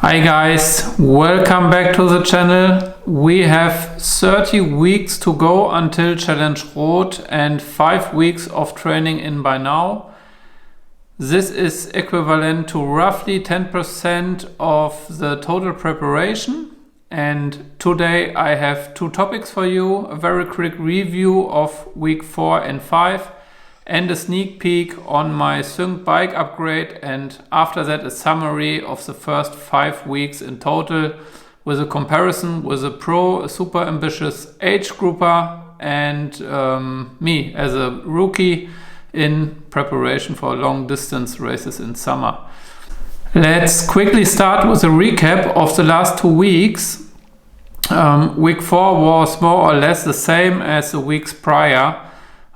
Hi guys, welcome back to the channel. We have 30 weeks to go until Challenge Rot and 5 weeks of training in by now. This is equivalent to roughly 10% of the total preparation. And today I have two topics for you, a very quick review of week 4 and 5 and a sneak peek on my synced bike upgrade, and after that a summary of the first 5 weeks in total with a comparison with a pro, a super ambitious age grouper, and me as a rookie in preparation for long distance races in summer. Let's quickly start with a recap of the last 2 weeks. Week 4 was more or less the same as the weeks prior.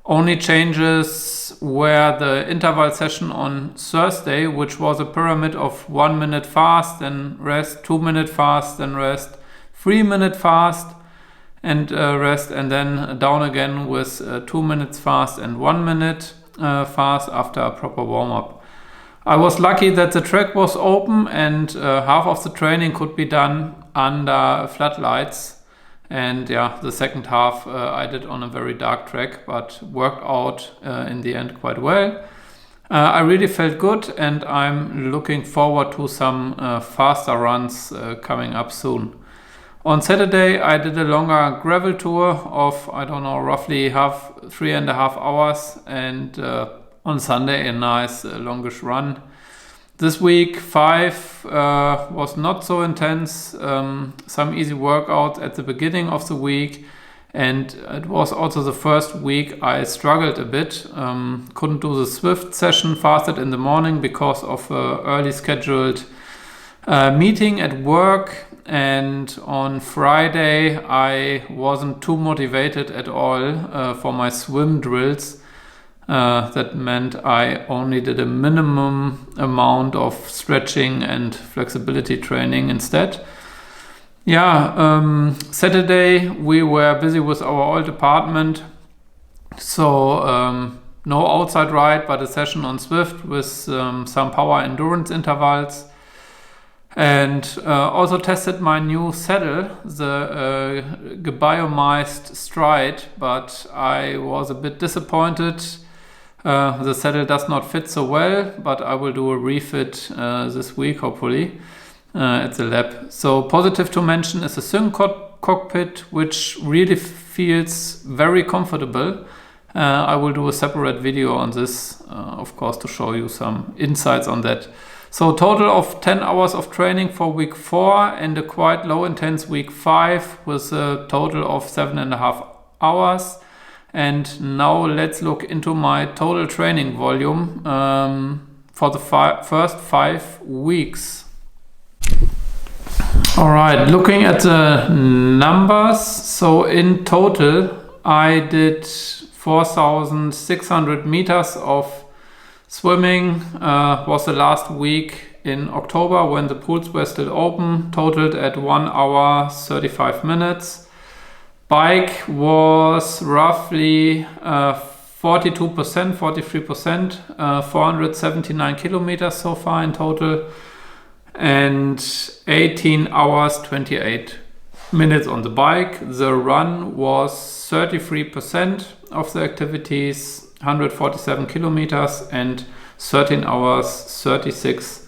Only changes were the interval session on Thursday, which was a pyramid of 1 minute fast, then rest, 2 minute fast, then rest, 3 minute fast and rest, and then down again with 2 minutes fast and 1 minute fast after a proper warm-up. I was lucky that the track was open and half of the training could be done under floodlights. And yeah, the second half I did on a very dark track, but worked out in the end quite well. I really felt good, and I'm looking forward to some faster runs coming up soon. On Saturday I did a longer gravel tour of, I don't know, roughly 3.5 hours, and on Sunday a nice longish run. This week 5 was not so intense, some easy workouts at the beginning of the week, and it was also the first week I struggled a bit. Couldn't do the Swift session, fasted in the morning because of an early scheduled meeting at work, and on Friday I wasn't too motivated at all for my swim drills. That meant I only did a minimum amount of stretching and flexibility training instead. Saturday we were busy with our old apartment, so no outside ride, but a session on Swift with some power endurance intervals, and also tested my new saddle, the gebiomized Stride, but I was a bit disappointed. The saddle does not fit so well, but I will do a refit this week hopefully at the lab. So positive to mention is the sync cockpit, which really feels very comfortable. I will do a separate video on this, of course, to show you some insights on that. So total of 10 hours of training for week 4 and a quite low intense week 5 with a total of 7.5 hours. And now let's look into my total training volume for the first 5 weeks. Alright, looking at the numbers. So in total I did 4,600 meters of swimming. Was the last week in October when the pools were still open, totaled at 1 hour 35 minutes. Bike was roughly 42%, 43%, 479 kilometers so far in total, and 18 hours 28 minutes on the bike. The run was 33% of the activities, 147 kilometers and 13 hours 36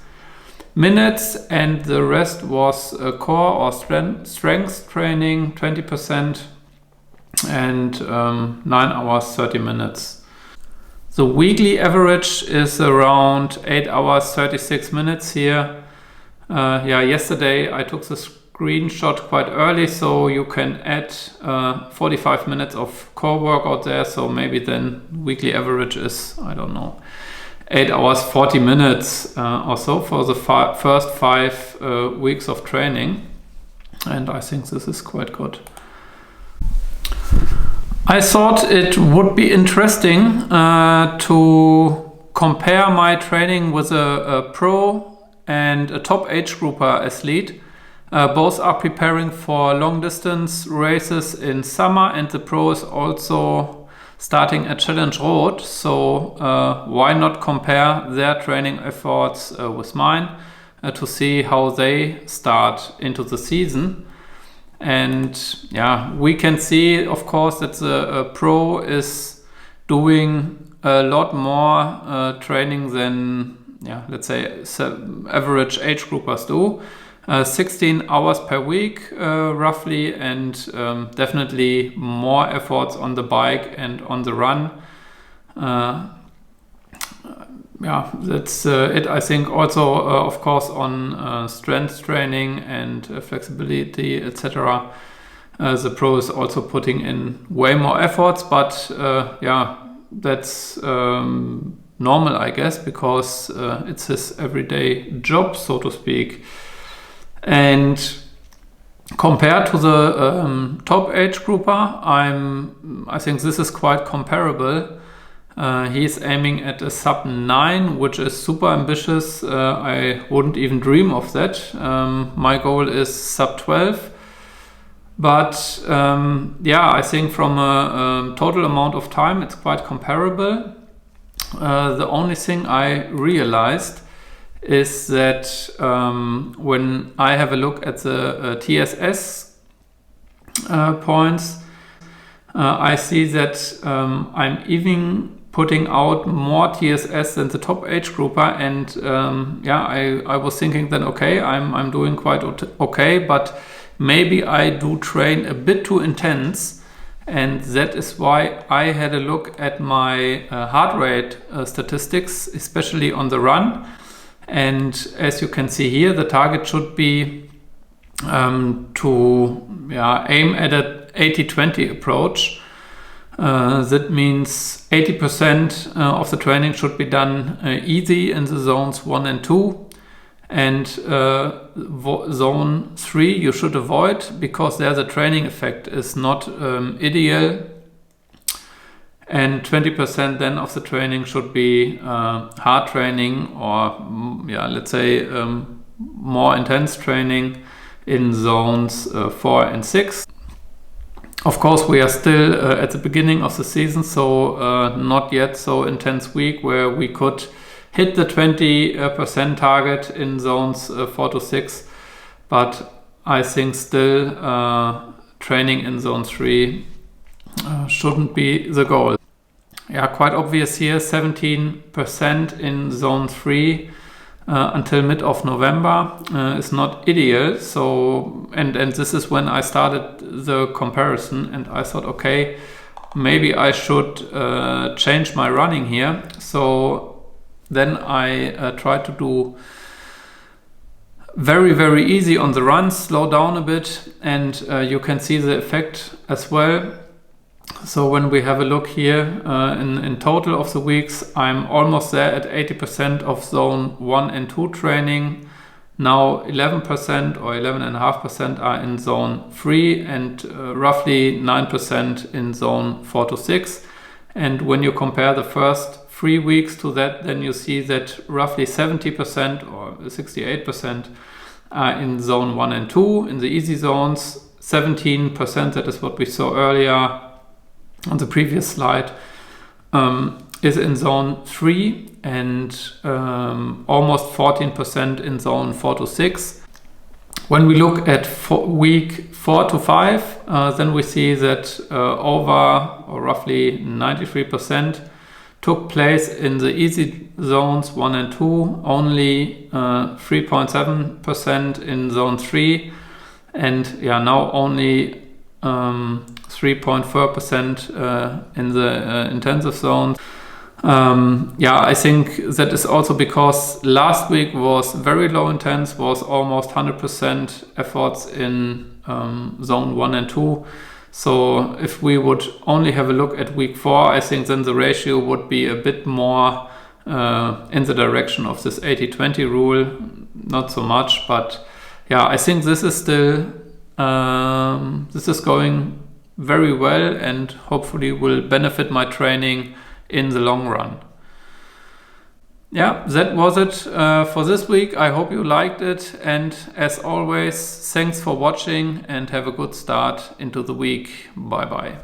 minutes, and the rest was core or strength training, 20%, and 9 hours 30 minutes. The weekly average is around 8 hours 36 minutes here. Yesterday I took the screenshot quite early, so you can add 45 minutes of core workout there, so maybe then weekly average is, I don't know, 8 hours 40 minutes or so for the first 5 weeks of training, and I think this is quite good. I thought it would be interesting to compare my training with a pro and a top age grouper athlete. Both are preparing for long distance races in summer, and the pro is also starting a Challenge Rot, so why not compare their training efforts with mine? to see how they start into the season. And yeah, we can see, of course, that the pro is doing a lot more training than, let's say, average age groupers do. 16 hours per week, roughly, and definitely more efforts on the bike and on the run. That's it. I think also, of course, on strength training and flexibility, etc. The pro is also putting in way more efforts, but that's normal, I guess, because it's his everyday job, so to speak. And compared to the top age grouper, I think this is quite comparable. He's aiming at a sub 9, which is super ambitious. I wouldn't even dream of that. My goal is sub 12. But I think from a total amount of time, it's quite comparable. The only thing I realized is that when I have a look at the TSS points, I see that I'm even putting out more TSS than the top age grouper, and I was thinking then, okay, I'm doing quite okay, but maybe I do train a bit too intense, and that is why I had a look at my heart rate statistics, especially on the run. And as you can see here, the target should be to aim at an 80-20 approach. That means 80% of the training should be done easy in the zones 1 and 2, and zone 3 you should avoid, because there the training effect is not ideal. And 20% then of the training should be hard training, or let's say more intense training in zones 4 and 6. Of course, we are still at the beginning of the season, so not yet so intense week where we could hit the 20% target in zones 4 to 6. But I think still training in zone 3 shouldn't be the goal. Yeah, quite obvious here, 17% in zone 3 until mid of November is not ideal. So, and this is when I started the comparison, and I thought, okay, maybe I should change my running here. So then I tried to do very, very easy on the runs, slow down a bit, and you can see the effect as well. So when we have a look here in total of the weeks, I'm almost there at 80% of zone 1 and 2 training. Now 11% or 11.5% are in zone 3, and roughly 9% in zone 4 to 6. And when you compare the first 3 weeks to that, then you see that roughly 70% or 68% are in zone 1 and 2 in the easy zones. 17%, that is what we saw earlier on the previous slide, is in zone 3, and almost 14% in zone 4 to 6. When we look at week 4 to 5, then we see that over or roughly 93% took place in the easy zones 1 and 2, only 3.7% in zone 3, and now only 3.4% in the intensive zones. I think that is also because last week was very low intense, was almost 100% efforts in zone 1 and 2. So if we would only have a look at week 4, I think then the ratio would be a bit more in the direction of this 80-20 rule. Not so much, but I think this is still this is going very well, and hopefully will benefit my training in the long run. That was it for this week. I hope you liked it, and as always, thanks for watching and have a good start into the week. Bye bye.